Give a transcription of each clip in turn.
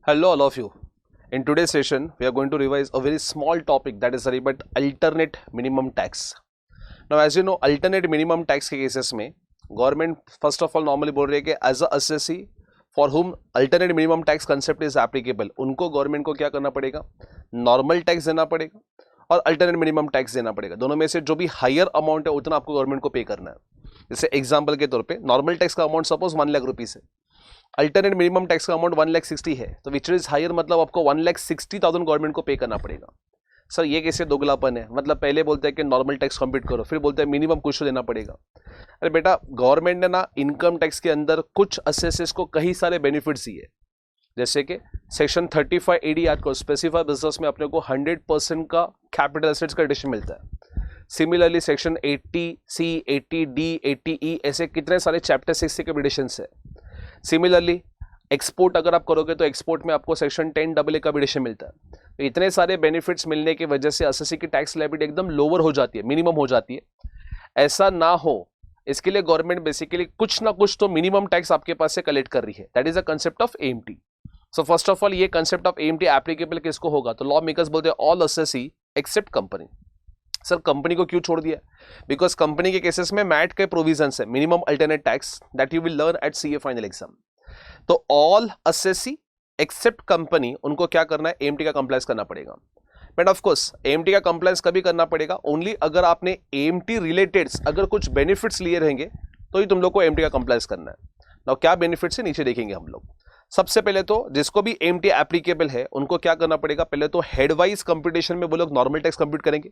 Hello all of you. In today's session, we are going to revise a very small topic that is about alternate minimum tax. Now as you know, alternate minimum tax के cases में government first of all normally बोल रही है कि as a assessee for whom alternate minimum tax concept is applicable, उनको government को क्या करना पड़ेगा, normal tax देना पड़ेगा और alternate minimum tax देना पड़ेगा. दोनों में से जो भी higher amount है उतना आपको government को pay करना है. जैसे एग्जाम्पल के तौर पे नॉर्मल टैक्स का अमाउंट सपोज 1 लाख रुपीस है, अल्टरनेट मिनिमम टैक्स का अमाउंट 1,60,000 है, तो विच इज हायर मतलब आपको 1,60,000 गवर्नमेंट को पे करना पड़ेगा. सर ये कैसे दोगलापन है? मतलब पहले बोलते हैं कि नॉर्मल टैक्स कंप्यूट करो, फिर बोलते हैं मिनिमम कुछ तो देना पड़ेगा. अरे बेटा, गवर्नमेंट ने ना इनकम टैक्स के अंदर कुछ असेसेस को कई सारे बेनिफिट्स दिए, जैसे कि सेक्शन 35 AD एक्ट को स्पेसिफाइड बिजनेस में अपने को 100% का कैपिटल एसेट्स का एडिशन मिलता है. Similarly section 80C, 80D, 80E ऐसे कितने सारे चैप्टर 6 के एडिशंस है. सिमिलरली एक्सपोर्ट अगर आप करोगे तो एक्सपोर्ट में आपको सेक्शन 10AA का एडिशन मिलता है. तो इतने सारे बेनिफिट्स मिलने की वजह से असेसी की टैक्स लायबिलिटी एकदम लोअर हो जाती है, मिनिमम हो जाती है. ऐसा ना हो इसके लिए गवर्नमेंट बेसिकली कुछ ना कुछ तो मिनिमम टैक्स आपके पास से कलेक्ट कर रही है. That is a concept of AMT. So first of all ये कंसेप्ट ऑफ AMT एप्लीकेबल किसको होगा? तो लॉ मेकर्स बोलते हैं all assessee except company. Sir company को क्यों छोड़ दिया? बिकॉज कंपनी के केसेस में मैट के प्रोविजंस है, minimum alternate tax, that you will learn at CA final exam. तो ऑल असेसी एक्सेप्ट कंपनी उनको क्या करना है? AMT का कंप्लायंस करना पड़ेगा. बट ऑफ कोर्स AMT का कंप्लायंस कभी करना पड़ेगा ओनली अगर आपने AMT रिलेटेड अगर कुछ बेनिफिट्स लिए रहेंगे तो ही तुम लोग को AMT का कंप्लायंस करना है. नाउ क्या बेनिफिट्स है नीचे देखेंगे हम लोग. सबसे पहले तो जिसको भी AMT एप्लीकेबल है उनको क्या करना पड़ेगा? पहले तो हेडवाइज कंप्यूटेशन में वो लोग नॉर्मल टैक्स कंप्यूट करेंगे,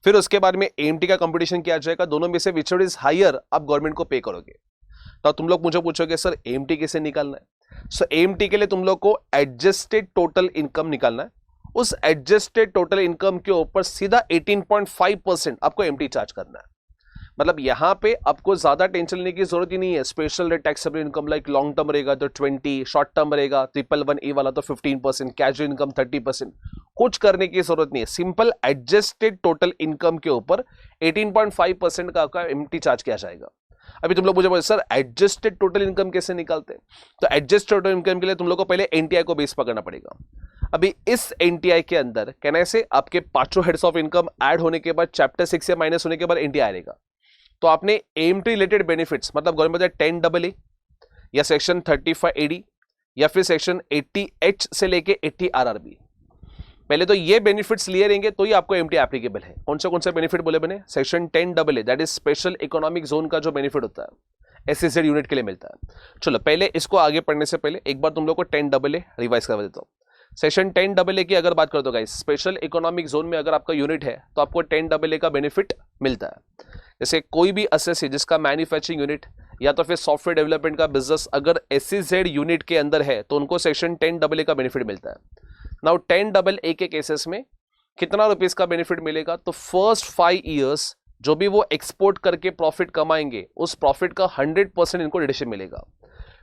फिर उसके बाद में AMT का कंपटीशन किया जाएगा. दोनों में से विच इज हायर आप गवर्नमेंट को पे करोगे. तो तुम लोग मुझे पूछोगे सर AMT कैसे निकालना है? सो AMT के लिए तुम लोग को एडजस्टेड टोटल इनकम निकालना है. उस एडजस्टेड टोटल इनकम के ऊपर सीधा 18.5% आपको AMT चार्ज करना है. मतलब यहां पे आपको ज्यादा टेंशन लेने की जरूरत ही नहीं है. Special rate taxable income like long term रहेगा तो 20, शॉर्ट टर्म रहेगा 111A वाला तो 15%, कैजुअल इनकम 30%. कुछ करने की जरूरत नहीं है. सिंपल एडजस्टेड टोटल इनकम के ऊपर 18.5% का आपका AMT चार्ज किया जाएगा. अभी तुम लोग मुझे बोले सर एडजस्टेड टोटल इनकम कैसे निकालते हैं? तो एडजस्टेड टोटल इनकम के लिए तुम लोग को पहले NTI को बेस पकड़ना पड़ेगा. अभी इस NTI के अंदर कहने से आपके पांचों हेड्स ऑफ इनकम ऐड होने के बाद चैप्टर 6 से माइनस होने के बाद NTI आएगा. तो आपने AMT रिलेटेड बेनिफिट्स मतलब गवर्नमेंट 10AA या सेक्शन 35 AD या फिर सेक्शन 80H से लेके 80 RRB, पहले तो ये बेनिफिट्स लिए रहेंगे तो ही आपको AMT एप्लीकेबल है. कौन से बेनिफिट बोले बने? Section 10AA that is special economic zone का जो बेनिफिट होता है SEZ यूनिट के लिए मिलता है. चलो पहले इसको आगे पढ़ने से पहले एक बार तुम लोग को 10AA रिवाइज करवा देता हूँ. सेक्शन 10AA की अगर बात कर दो गाइस, स्पेशल इकोनॉमिक जोन में अगर आपका यूनिट है तो आपको 10AA का बेनिफिट मिलता है. जैसे कोई भी असेसी जिसका मैन्युफैक्चरिंग यूनिट या तो फिर सॉफ्टवेयर डेवलपमेंट का बिजनेस अगर SEZ यूनिट के अंदर है तो उनको सेक्शन 10AA का बेनिफिट मिलता है. नाउ 10AA के केसेस में कितना रुपीस का बेनिफिट मिलेगा? तो फर्स्ट 5 इयर्स जो भी वो एक्सपोर्ट करके प्रॉफिट कमाएंगे उस प्रॉफिट का 100% इनको डिडक्शन मिलेगा.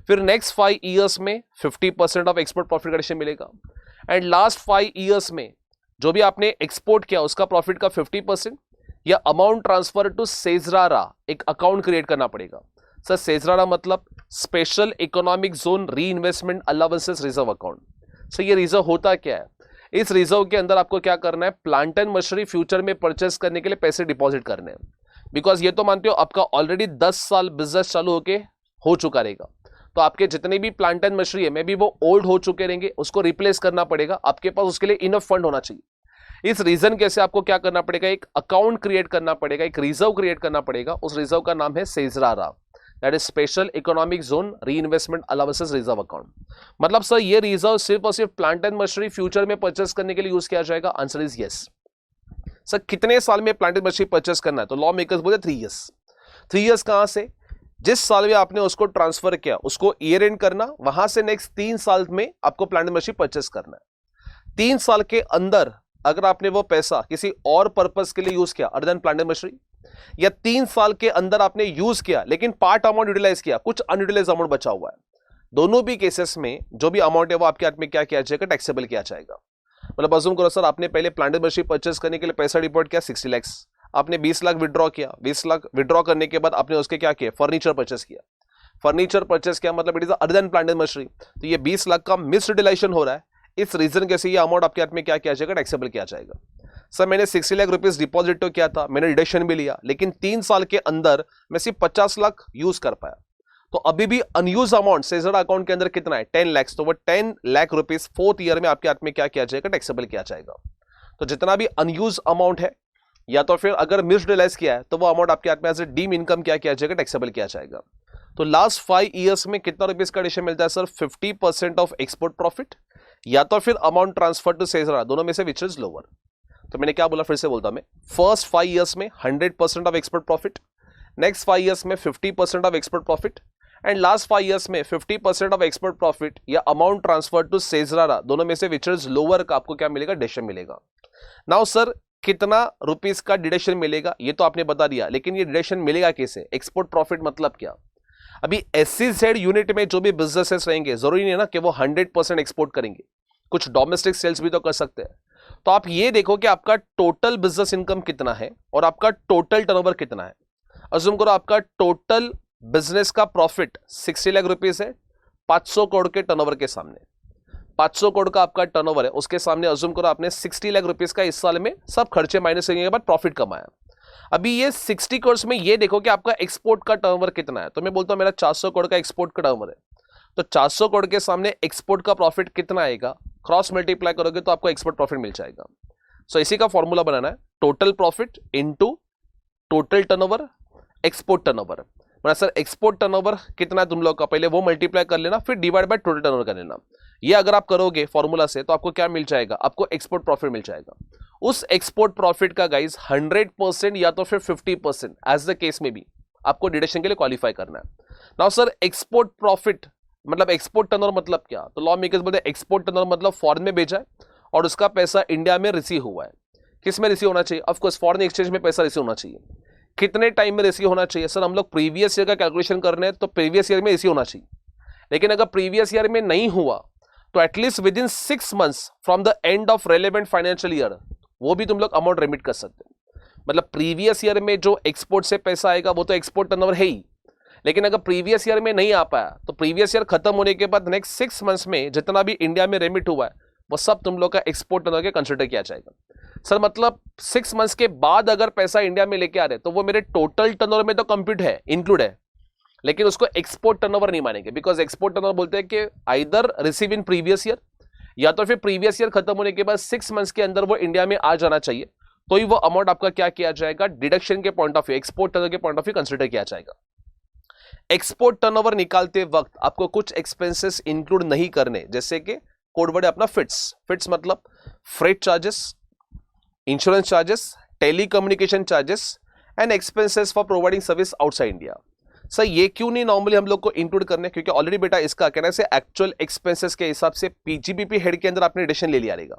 फिर नेक्स्ट 5 इयर्स में 50% ऑफ एक्सपोर्ट प्रॉफिट का डिडक्शन मिलेगा. एंड लास्ट 5 इयर्स में जो भी आपने एक्सपोर्ट किया उसका प्रॉफिट का 50% या अमाउंट ट्रांसफर टू सेजरारा एक अकाउंट क्रिएट करना पड़ेगा. सर सेजरारा मतलब special economic zone re investment allowances reserve account. सो ये रिजर्व होता क्या है? इस रिजर्व के अंदर आपको क्या करना है? प्लांट एंड मशीनरी फ्यूचर में परचेस करने के लिए पैसे डिपॉजिट करने हैं. बिकॉज ये तो मानते हो आपका ऑलरेडी 10 साल बिजनेस चालू होके हो चुका रहेगा, तो आपके जितने भी प्लांट एंड मशीनरी है मे बी वो ओल्ड हो चुके रहेंगे, उसको रिप्लेस करना पड़ेगा. आपके पास उसके लिए इनफ फंड होना चाहिए. इस रीजन कैसे आपको क्या करना पड़ेगा? एक अकाउंट क्रिएट करना पड़ेगा, एक रिजर्व क्रिएट करना पड़ेगा. उस रिजर्व का नाम है सेजरारा, that is special economic zone re investment allowances reserve account. मतलब सर ये रिजर्व सिर्फ और सिर्फ प्लांट एंड मशीनरी फ्यूचर में परचेस करने के लिए यूज किया जाएगा? Answer is yes. सर कितने साल में प्लांट एंड मशीनरी परचेस करना है? तो लॉ मेकर्स बोलते 3 इयर्स. 3 इयर्स कहां से? जिस साल में आपने उसको ट्रांसफर किया उसको ईयर एंड करना, वहां से नेक्स्ट 3 साल में आपको प्लांट एंड मशीनरी परचेस करना है. 3 साल के अंदर अगर आपने वो पैसा किसी और पर्पस के लिए यूज किया other than plant and machinery, या 3 साल के अंदर आपने यूज किया लेकिन पार्ट अमाउंट यूटिलाइज किया, कुछ अनयूटिलाइज अमाउंट बचा हुआ है, दोनों भी केसेस में जो भी अमाउंट है वो आपके हाथ में क्या किया जाएगा? टैक्सेबल किया जाएगा. मतलब अज्यूम करो सर आपने पहले प्लांट एंड मशीनरी परचेस करने के लिए पैसा डिपॉजिट किया 60 लाख, आपने 20 लाख विड्रॉ किया. 20 लाख विड्रॉ करने के बाद आपने उसके क्या किया? फर्नीचर परचेस किया. फर्नीचर परचेस किया, मतलब it is other than plant and machinery, तो ये 20 लाख का मिस यूटिलाइजेशन हो रहा है, इस रीजन के से ये अमाउंट आपके हाथ में क्या किया जाएगा, टैक्सेबल किया जाएगा। सर मैंने 60 लाख रुपीस डिपॉजिट तो किया था, मैंने डिडक्शन भी लिया, लेकिन 3 साल के अंदर मैं सिर्फ 50 लाख यूज कर पाया, तो अभी भी अनयूज अमाउंट सेजर अकाउंट के अंदर कितना है, 10 लाख, तो वो 10 लाख रुपीस 4th ईयर में आपके हाथ में क्या किया जाएगा, टैक्सेबल किया जाएगा। तो जितना भी अनयूज अमाउंट है या तो फिर अगर मिसयूटिलाइज किया है तो वो अमाउंट आपके हाथ में एज ए डीम इनकम क्या किया जाएगा, टैक्सेबल किया जाएगा। तो लास्ट 5 ईयर्स में कितना रुपीस का डिडक्शन मिलता है सर, 50% ऑफ एक्सपोर्ट प्रॉफिट या तो फिर अमाउंट ट्रांसफर टू सेजर, दोनों में से विच इज लोअर। तो मैंने क्या बोला, फिर से बोलता मैं, फर्स्ट 5 ईयर्स में 100% of export profit, next 5 years में 50% of export profit, and last 5 years में 50% ऑफ एक्सपोर्ट प्रॉफिट या अमाउंट ट्रांसफर टू सेजरारा, दोनों में से विच इज लोअर का आपको क्या मिलेगा, डिडक्शन मिलेगा। नाउ सर कितना रुपीस का डिडक्शन मिलेगा ये तो आपने बता दिया, लेकिन ये डिडक्शन मिलेगा कैसे, एक्सपोर्ट प्रॉफिट मतलब क्या। अभी SEZ यूनिट में जो भी बिजनेसेस रहेंगे जरूरी नहीं है ना कि वो 100% एक्सपोर्ट करेंगे, कुछ डोमेस्टिक सेल्स भी तो कर सकते हैं। तो आप ये देखो कि आपका टोटल बिजनेस इनकम कितना है और आपका टोटल टर्नओवर कितना है। अज्यूम करो आपका टोटल बिजनेस का प्रॉफिट 60 लाख रुपीस है, 500 करोड़ के टर्नओवर के सामने, 500 करोड़ का आपका टर्नओवर है, उसके सामने अज्यूम करो आपने 60 लाख रुपीस का इस साल में सब खर्चे माइनस करने के बाद प्रॉफिट कमाया। अभी ये 60 करोड़ में ये देखो कि आपका एक्सपोर्ट का टर्नओवर कितना है, तो मैं बोलता हूं मेरा 400 करोड़ का एक्सपोर्ट का टर्नओवर है, तो 400 करोड़ के सामने एक्सपोर्ट का प्रॉफिट कितना आएगा, क्रॉस मल्टीप्लाई करोगे तो आपको एक्सपोर्ट प्रॉफिट मिल जाएगा। सो इसी का फॉर्मूला बनाना है, total profit into total turnover export turnover. मतलब सर एक्सपोर्ट टर्नओवर कितना है तुम लोग का, पहले वो मल्टीप्लाई कर लेना, फिर डिवाइड बाय टोटल टर्नओवर कर लेना। ये अगर आप करोगे फॉर्मूला से तो आपको क्या मिल जाएगा, आपको एक्सपोर्ट प्रॉफिट मिल जाएगा। उस एक्सपोर्ट प्रॉफिट का गाइज 100% या तो फिर 50% एज द केस में भी आपको डिडक्शन के लिए क्वालिफाई करना है। नाउ सर एक्सपोर्ट प्रॉफिट मतलब एक्सपोर्ट टर्नओवर मतलब क्या, तो लॉ मेकर्स बोलते हैं एक्सपोर्ट टर्नओवर मतलब फॉरेन में भेजा है और उसका पैसा इंडिया में रिसीव हुआ है। किस में रिसीव होना चाहिए, ऑफ कोर्स फॉरेन एक्सचेंज में पैसा रिसीव होना चाहिए। कितने टाइम में रिसीव होना चाहिए, सर हम लोग प्रीवियस ईयर का कैलकुलेशन कर रहे हैं तो प्रीवियस ईयर में रिसीव होना चाहिए, लेकिन अगर प्रीवियस ईयर में नहीं हुआ तो at least with in 6 months from the end of relevant financial year वो भी तुम लोग अमाउंट रिमिट कर सकते हो। मतलब प्रीवियस ईयर में जो एक्सपोर्ट से पैसा आएगा वो तो एक्सपोर्ट टर्नओवर है ही, लेकिन अगर प्रीवियस ईयर में नहीं आ पाया तो प्रीवियस ईयर खत्म होने के बाद नेक्स्ट 6 months में जितना भी इंडिया में रेमिट हुआ है वो सब तुम लोग का एक्सपोर्ट टर्नओवर के कंसिडर किया जाएगा। सर मतलब 6 months के बाद अगर पैसा इंडिया में लेके आ रहे तो वो मेरे टोटल टर्नओवर में तो कंप्यूट है, इंक्लूड है, लेकिन उसको एक्सपोर्ट टर्नओवर नहीं मानेंगे, बिकॉज एक्सपोर्ट टर्नओवर बोलते हैं कि either receive in previous year या तो फिर प्रीवियस ईयर खत्म होने के बाद 6 months के अंदर वो इंडिया में आ जाना चाहिए, तो ही वो अमाउंट आपका क्या किया जाएगा, डिडक्शन के point of view, export turnover के पॉइंट ऑफ व्यू कंसिडर किया जाएगा। एक्सपोर्ट टर्नओवर निकालते वक्त आपको कुछ एक्सपेंसेस इंक्लूड नहीं करने, जैसे कि कोड वर्ड है अपना फिट्स मतलब freight charges, insurance charges, telecommunication charges and expenses for providing service outside India. Sir ये क्यों नहीं नॉर्मली हम लोग को इंक्लूड करने, क्योंकि ऑलरेडी बेटा इसका कहना है एक्चुअल एक्सपेंसेस के हिसाब से पीजीबीपी हेड के अंदर आपने एडिशन ले लिया रहेगा,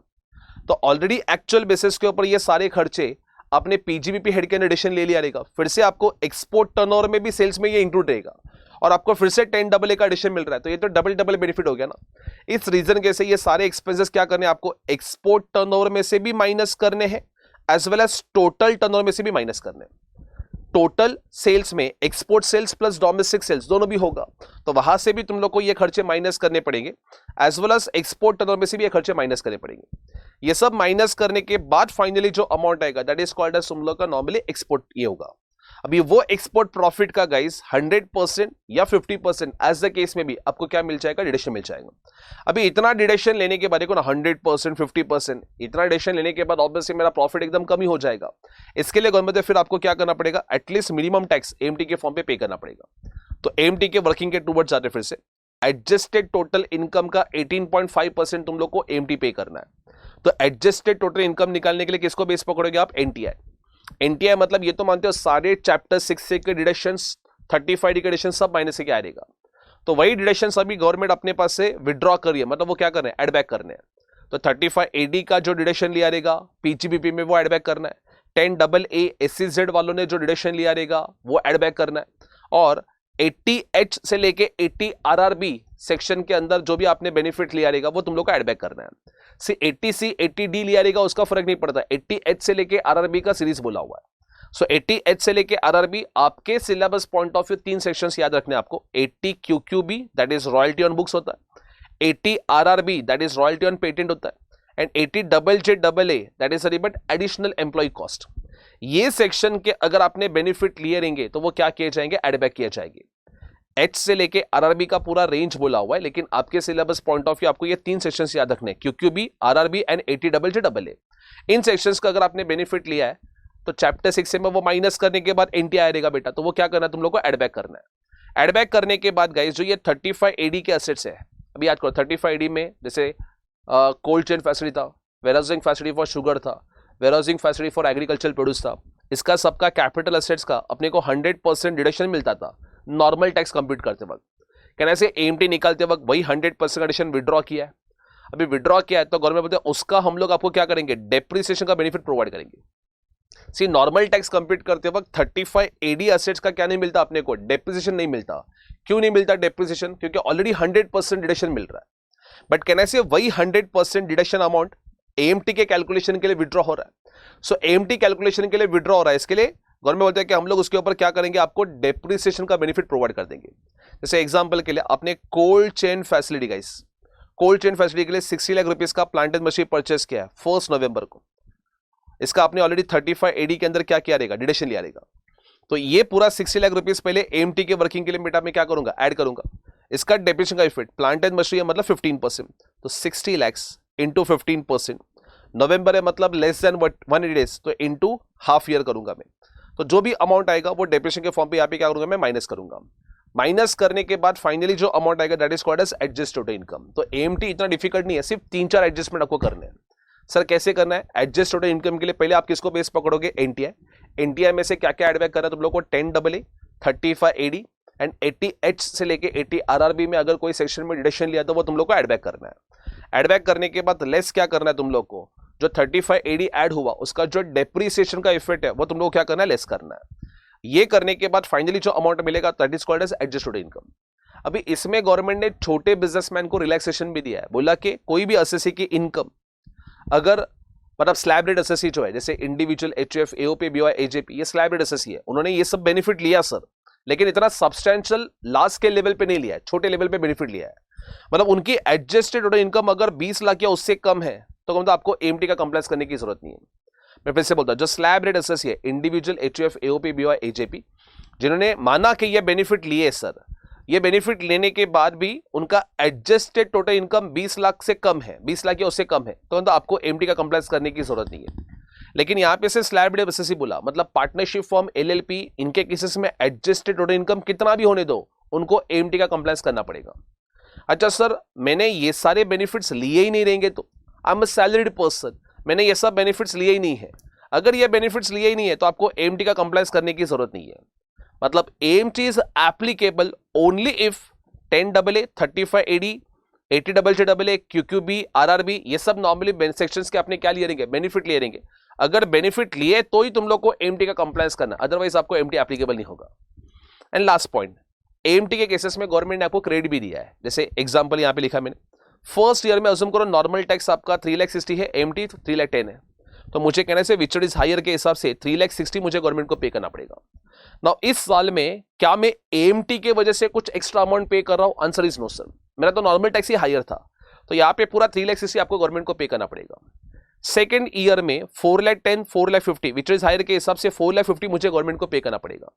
तो ऑलरेडी एक्चुअल बेसिस के ऊपर ये सारे खर्चे आपने पीजीबीपी हेड के अंदर एडिशन ले लिया रहेगा, फिर से आपको एक्सपोर्ट टर्नओवर में भी सेल्स में ये इंक्लूड रहेगा और आपको फिर से 10AA का एडिशन मिल रहा है, तो ये तो डबल बेनिफिट हो गया ना। इस रीजन के से ये सारे एक्सपेंसेस क्या करने हैं, आपको एक्सपोर्ट टर्नओवर में से भी माइनस करने हैं as well as total turnover में से भी माइनस करने हैं। टोटल सेल्स में export sales plus domestic sales दोनों भी होगा, तो वहां से भी तुम लोग को ये खर्चे माइनस करने पड़ेंगे, as well as export turnover में से भी ये खर्चे माइनस करने पड़ेंगे। ये सब माइनस करने के बाद फाइनली जो अमाउंट आएगा दैट इज कॉल्ड एज तुम लोग का नॉर्मली एक्सपोर्ट ये होगा। अभी वो एक्सपोर्ट प्रॉफिट का गाइस 100% या 50% एज द केस में भी आपको क्या मिल जाएगा, डिडक्शन मिल जाएगा। अभी इतना डिडक्शन लेने के बाद देखो ना 100% 50% इतना डिडक्शन लेने के बाद ऑब्वियसली मेरा प्रॉफिट एकदम कम ही हो जाएगा। इसके लिए गवर्नमेंट फिर आपको क्या करना पड़ेगा, एटलीस्ट मिनिमम टैक्स एएमटी के फॉर्म पे करना पड़ेगा। तो एएमटी के वर्किंग के टूवर्ड्स जाते फिर से एडजस्टेड टोटल इनकम का 18.5% तुम लोग को एएमटी पे करना है। तो एडजस्टेड टोटल इनकम निकालने के लिए किसको बेस पकड़ोगे आप, एनटीआई मतलब ये तो मानते हो सारे चैप्टर 6 से के डिडक्शंस 35 डिडक्शन सब माइनस से क्या आएगा, तो वही डिडक्शंस अभी गवर्नमेंट अपने पास से विड्रॉ कर रही है, मतलब वो क्या करना है, एड बैक करने हैं। तो 35 AD का जो डिडक्शन लिया रहेगा पीजीबीपी में वो एड बैक करना है, 10AA SEZ वालों ने जो डिडक्शन लिया रहेगा वो एड बैक करना है, और 80H से लेके 80 RRB सेक्शन के अंदर जो भी आपने बेनिफिट लिया रहेगा वो तुम लोग को एड बैक करना है। 80C 80D लिया रहेगा उसका फर्क नहीं पड़ता, 80H से लेके RRB का सीरीज बोला हुआ है। सो 80H से लेके RRB आपके syllabus point of view 3 sections याद रखने आपको। 80 QQB that is royalty on books होता है, 80 RRB that is royalty on patent होता है, and 80 JJAA that is but additional employ cost. ये सेक्शन के अगर आपने बेनिफिट लिए रहेंगे तो वो क्या किए जाएंगे, एड बैक किए जाएंगे। H से लेके RRB का पूरा रेंज बोला हुआ है, लेकिन आपके सिलेबस पॉइंट ऑफ व्यू आपको ये 3 सेक्शंस याद रखने, QQB, RRB and 80 JJAA। In sections का अगर आपने बेनिफिट लिया है तो चैप्टर 6 से में वो माइनस करने के बाद NT आएगा बेटा, तो वो क्या करना है तुम लोग को, एड बैक करना है। एड बैक करने के बाद गाइस जो ये 35 AD के असेट्स है, अभी याद करो 35 AD में जैसे कोल्ड चेन फैसिलिटी था, वेयरहाउसिंग फैसिलिटी फॉर शुगर था, warehousing facility for agricultural produce था, इसका सबका कैपिटल असेट्स का अपने को 100% डिडक्शन मिलता था नॉर्मल टैक्स कंप्यूट करते वक्त। कहना से AMT निकालते वक्त वही 100% एडिशन विड्रॉ किया है। अभी विड्रॉ किया है तो गवर्नमेंट बोलते हैं उसका हम लोग आपको क्या करेंगे, डेप्रिसिएशन का बेनिफिट प्रोवाइड करेंगे। सी नॉर्मल टैक्स कंप्यूट करते वक्त 35 AD असेट्स का क्या नहीं मिलता अपने को, डेप्रिसिएशन नहीं मिलता। क्यों नहीं मिलता डेप्रिसिएशन, क्योंकि ऑलरेडी 100% डिडक्शन मिल रहा है। बट कहना से वही 100% डिडक्शन अमाउंट AMT के कैलकुलेशन के लिए विड्रॉ हो रहा है। सो AMT कैलकुलेशन के लिए विड्रॉ हो रहा है, इसके लिए गवर्नमेंट बोलते हैं कि हम लोग उसके ऊपर क्या करेंगे, आपको डेप्रिसिएशन का बेनिफिट प्रोवाइड कर देंगे। जैसे एग्जांपल के लिए आपने cold chain facility guys, cold chain facility के लिए 60 लाख रुपीस का प्लांट एंड मशीन परचेस किया है 1 नवंबर को, इसका आपने ऑलरेडी 35 AD के अंदर क्या किया रहेगा, डिडक्शन लिया रहेगा। तो ये पूरा 60 लाख रुपीस पहले AMT के वर्किंग के लिए बेटा मैं क्या करूंगा, ऐड करूंगा। इसका डेप्रिसिएशन का इफेक्ट प्लांट एंड मशीनरी है मतलब 15%, तो 60 lakhs इंटू 15%, नवंबर है मतलब लेस देन 180 डेज, तो इंटू हाफ ईयर करूंगा मैं। तो जो भी अमाउंट आएगा वो डेप्रिसिएशन के फॉर्म पे यहाँ पे क्या करूंगा मैं, माइनस करूंगा। माइनस करने के बाद फाइनली जो अमाउंट आएगा that is called as adjust total income. तो AMT इतना डिफिकल्ट नहीं है, सिर्फ 3-4 एडजस्टमेंट आपको करने हैं। सर कैसे करना है, एडजस्ट टोटल इनकम के लिए पहले आप किसको बेस पकड़ोगे, NTI में से क्या क्या एड बैक कर रहा है तुम लोग को, 10 AA, 35 AD एंड 80H से लेके 80 RRB में अगर कोई सेक्शन में डिडक्शन लिया तो वो तुम लोग को एड बैक करना है। एड बैक करने के बाद लेस क्या करना है तुम लोग को, जो 35 AD ऐड हुआ उसका जो डेप्रिसिएशन का इफेक्ट है वो तुम लोग क्या करना है, लेस करना है। ये करने के बाद फाइनली जो अमाउंट मिलेगा that is called as adjusted income. अभी इसमें गवर्नमेंट ने छोटे बिजनेसमैन को रिलैक्सेशन भी दिया है, बोला कि कोई भी एसएससी की इनकम अगर मतलब स्लैब रेट एसएससी जो है जैसे individual HUF, AOP, BOI, AJP ये स्लैब रेट एसएससी है, उन्होंने ये सब बेनिफिट लिया सर, लेकिन इतना सब्सटेंशियल लास्ट के लेवल पे नहीं लिया है, छोटे लेवल पे बेनिफिट लिया है। मतलब उनकी एडजस्टेड इनकम अगर 20 लाख या उससे कम है तो मतलब आपको AMT का कंप्लायंस करने की जरूरत नहीं है। मैं फिर से बोलता हूं, जो स्लैब रेट एसएससी है individual HUF, AOP, BOI, AJP जिन्होंने माना कि ये बेनिफिट लिए सर, ये बेनिफिट लेने के बाद भी उनका एडजस्टेड टोटल इनकम 20 लाख से कम है, 20 लाख या उससे कम है, तो मतलब आपको AMT का कंप्लायंस करने की जरूरत नहीं है। लेकिन यहां पे से स्लैब रेट एसएससी बोला मतलब पार्टनरशिप फॉर्म LLP इनके केसेस में एडजस्टेड टोटल इनकम कितना भी होने दो उनको AMT का कंप्लायंस करना पड़ेगा। अच्छा सर मैंने ये सारे बेनिफिट्स लिए ही नहीं रहेंगे तो I am a salaried person, मैंने ये सब बेनिफिट्स लिए ही नहीं है, अगर ये बेनिफिट्स लिए ही नहीं है तो आपको AMT का कंप्लायंस करने की जरूरत नहीं है। मतलब AMT is applicable only if 10 AA, 35 AD, 80 JJAA, QQB, RRB ये सब नॉर्मली सेक्शंस के आपने क्या लिए रहेंगे, बेनिफिट लिए रहेंगे। अगर बेनिफिट लिए तो ही तुम लोग को AMT का कंप्लायंस करना, अदरवाइज आपको AMT एप्लीकेबल नहीं होगा। एंड लास्ट पॉइंट, AMT के केसेस में गवर्नमेंट ने आपको क्रेडिट भी दिया है। जैसे एग्जांपल यहां पे लिखा मैंने, फर्स्ट ईयर में अज्यूम करो नॉर्मल टैक्स आपका 3,60,000 है, AMT 3,10,000 है, तो मुझे कहने से विच इज हायर के हिसाब से 3,60,000 मुझे गवर्नमेंट को पे करना पड़ेगा। नाउ इस साल में क्या मैं AMT के वजह से कुछ एक्स्ट्रा अमाउंट पे कर रहा हूं, आंसर इज नो सर, मेरा तो नॉर्मल टैक्स ही हायर था, तो यहां पे पूरा 3,60,000 आपको गवर्नमेंट को पे करना पड़ेगा। सेकेंड ईयर में 4,10,000, 4,50,000 विच इज हायर के हिसाब से 4,50,000 मुझे गवर्नमेंट को पे करना पड़ेगा।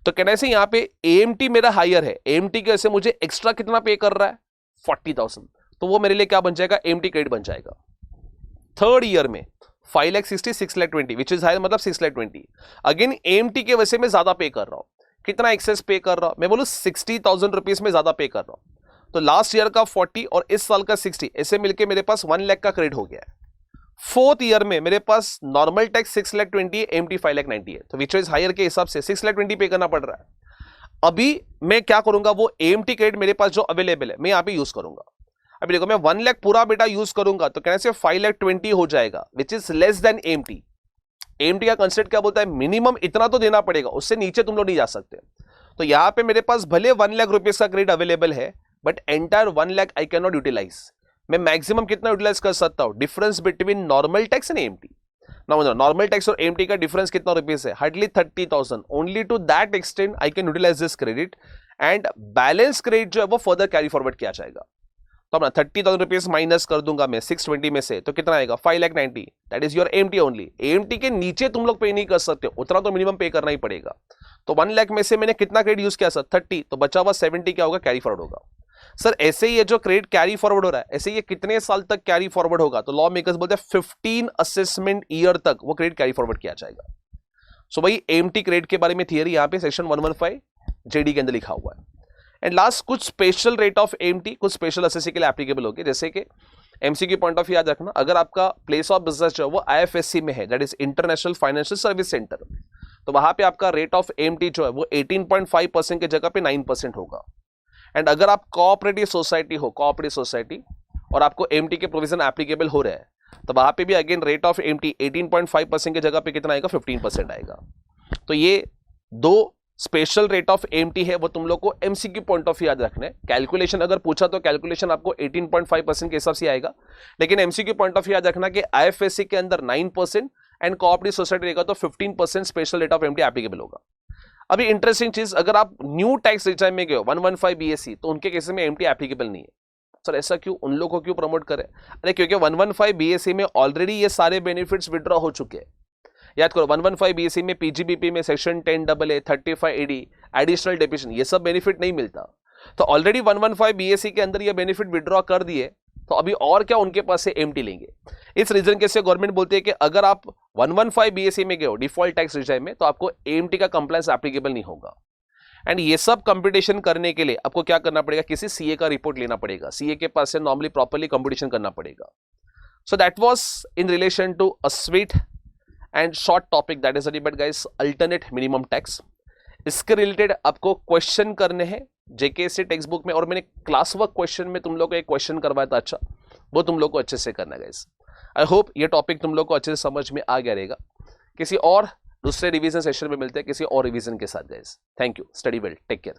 तो कहने से यहाँ पे AMT मेरा हायर है, AMT के वजह से मुझे एक्स्ट्रा कितना पे कर रहा है 40,000, तो वो मेरे लिए क्या बन जाएगा, AMT क्रेडिट बन जाएगा। थर्ड ईयर में 5,60,000, 6,20,000 विच इज हायर मतलब 6,20,000, अगेन AMT के वजह से मैं ज्यादा पे कर रहा हूं, कितना एक्सेस पे कर रहा हूं, मैं बोलूं 60,000 रुपीज में ज्यादा पे कर रहा हूं, तो लास्ट ईयर का 40 और इस साल का 60 ऐसे मिलके मेरे पास 1 लाख का क्रेडिट हो गया है। फोर्थ ईयर में मेरे पास नॉर्मल टैक्स 6,20,000 है, AMT 5,90,000 है, तो विच इज हायर के हिसाब से 6,20,000 पे करना पड़ रहा है। अभी मैं क्या करूंगा, वो AMT क्रेडिट मेरे पास जो अवेलेबल है मैं यहां पे यूज करूंगा। अभी देखो मैं 1 लाख पूरा बेटा यूज करूंगा तो कहने से 5,20,000 हो जाएगा which is less than AMT। AMT का कंसेप्ट क्या बोलता है, मिनिमम इतना तो देना पड़ेगा, उससे नीचे तुम लोग नहीं जा सकते। तो यहां पे मेरे पास भले 1 लाख रुपीज का क्रेडिट अवेलेबल है but entire 1 lakh I can not utilize. मैं मैक्सिमम कितना यूटिलाइज कर सकता हूं, difference between normal tax and AMT। Normal tax और एएमटी का डिफरेंस कितना रुपीस है, hardly 30,000. Only to that extent I can utilize this credit and balance credit जो है वो फर्दर कैरी फॉरवर्ड किया जाएगा. तो अपना 30,000 रुपीज माइनस कर दूंगा मैं 620 में से, तो कितना आएगा 5,90,000. That is your AMT only. AMT के नीचे तुम लोग पे नहीं कर सकते, उतना तो मिनिमम पे करना ही पड़ेगा. तो 1 लाख में से मैंने कितना क्रेडिट यूज किया सर, 30, तो बचा हुआ 70 क्या होगा, कैरी फॉरवर्ड होगा. सर ऐसे ही ये जो क्रेडिट कैरी फॉरवर्ड हो रहा है, ऐसे ये कितने साल तक कैरी फॉरवर्ड होगा, तो लॉ मेकर्स बोलते हैं 15 असेसमेंट ईयर तक वो क्रेडिट कैरी फॉरवर्ड किया जाएगा. सो भाई एएमटी क्रेडिट के बारे में थियरी यहाँ पे सेक्शन 115 जेडी के अंदर लिखा हुआ है. एंड लास्ट कुछ स्पेशल रेट ऑफ एएमटी कुछ स्पेशल एसएससी के लिए एप्लीकेबल होगी. जैसे कि एमसीक्यू पॉइंट ऑफ याद रखना, अगर आपका प्लेस ऑफ बिजनेस जो है वो आईएफएससी में है, that is international financial service centre, तो वहां पे आपका रेट ऑफ एएमटी जो है वो 18.5% की जगह पे 9% होगा. एंड अगर आप कोऑपरेटिव सोसाइटी हो, कोऑपरेटिव सोसाइटी, और आपको एएमटी के प्रोविजन एप्लीकेबल हो रहा है, तो वहां पे भी अगेन रेट ऑफ एएमटी 18.5% की जगह पे कितना आएगा, 15% आएगा. तो ये दो स्पेशल रेट ऑफ एएमटी है, वो तुम लोग को एमसीक्यू पॉइंट ऑफ याद रखना है. कैलकुलेशन अगर पूछा तो कैलकुलेशन आपको 18.5% के हिसाब से आएगा, लेकिन एमसीक्यू पॉइंट ऑफ याद रखना कि आईएफएससी के अंदर 9% एंड कोऑपरेटिव सोसाइटी रहेगा तो 15% special rate of AMT applicable होगा. अभी इंटरेस्टिंग चीज, अगर आप न्यू टैक्स रिटर्न में गए 115 बीएससी, तो उनके केसेस में एएमटी एप्लीकेबल नहीं है. सर ऐसा क्यों, उन लोगों को क्यों प्रमोट करें? अरे क्योंकि 115 बीएससी में ऑलरेडी ये सारे बेनिफिट्स विड्रॉ हो चुके हैं. याद करो 115 बीएससी में पीजीबीपी में section 10AA 35 AD additional deputation ये सब बेनिफिट नहीं मिलता. तो ऑलरेडी 115 बीएससी के अंदर ये बेनिफिट विड्रॉ कर दिए, तो अभी और क्या उनके पास से एएमटी लेंगे. इस रीजन के से गवर्नमेंट बोलती है कि अगर आप 115 बीएससी में गए हो डिफॉल्ट टैक्स रिजाइम में, तो आपको एएमटी का कंप्लायंस एप्लीकेबल नहीं होगा. एंड ये सब कंपटीशन करने के लिए आपको क्या करना पड़ेगा, किसी सीए का रिपोर्ट लेना पड़ेगा, सीए के पास से नॉर्मली प्रॉपर्ली कंपटीशन करना पड़ेगा. So that was in relation to a sweet and short topic that is about guys alternate minimum tax. इसके रिलेटेड आपको क्वेश्चन करने हैं जेकेएससी टेक्स्ट बुक में, और मैंने क्लास वर्क क्वेश्चन में तुम लोग को एक क्वेश्चन करवाया था, अच्छा वो तुम लोग को अच्छे से करना है गाइस. आई होप ये टॉपिक तुम लोग को अच्छे से समझ में आ गया रहेगा. किसी और दूसरे रिवीजन सेशन में मिलते हैं किसी और रिवीजन के साथ guys. Thank you, study well, take care.